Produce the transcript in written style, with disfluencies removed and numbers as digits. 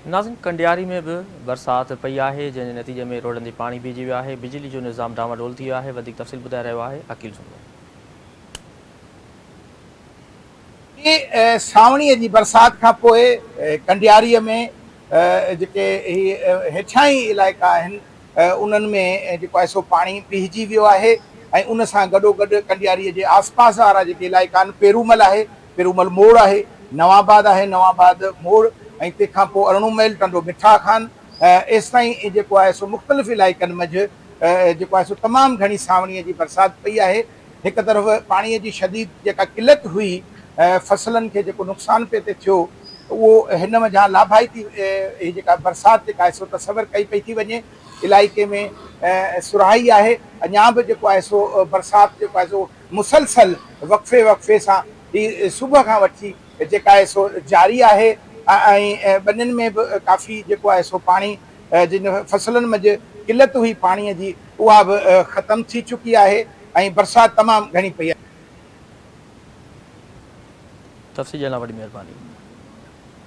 नाज़िन कंडियारी में भी बरसात पई है, जंहिंजे नतीजे में रोडनि ते पाणी बीहजी वियो आहे। बिजली जो निज़ाम डामाडोल थी वियो आहे। वधीक तफ़सील ॿुधाए रहियो आहे अकील सुंदर। सावणीअ जी बरसाति खां पोइ कंडियारीअ में जेके ही हेठाहीं इलाइक़ा आहिनि उन्हनि में जेको आहे सो पाणी बीहजी वियो आहे ऐं उन सां गॾोगॾु कंडियारीअ जे आसपास वारा जेके इलाइक़ा आहिनि, पेरूमल आहे, पेरूमल मोड़ आहे, नवाबाद आहे, नवाबाद मोड़, ऐं तंहिंखां पोइ अरणू महल, टंडो मिठा खान, एसि ताईं जेको आहे सो मुख़्तलिफ़ इलाइक़नि मंझि जेको आहे सो तमामु घणी सावणीअ जी बरसाति पई आहे। हिकु तरफ़ पाणीअ जी शदीद जेका किलत हुई, फसलनि खे जेको नुक़सानु पिए थियो, उहो हिन वञा लाभाइती जेका बरसाति जेका आहे सो तसवर कई पई थी वञे। इलाइक़े में सुराही आहे, अञा बि जेको आहे सो बरसाति जेको आहे सो मुसलसल वक़फ़े वक़फ़े सां सुबुह खां वठी जेका आहे सो जारी आहे ऐं ॿनियुनि में बि काफ़ी जेको आहे सो पाणी जिन फसलनि मंझि किलत हुई पाणीअ जी, उहा बि ख़तमु थी चुकी आहे ऐं बरसाति तमामु घणी पई आहे। तफ़सील ॾियण लाइ वॾी महिरबानी।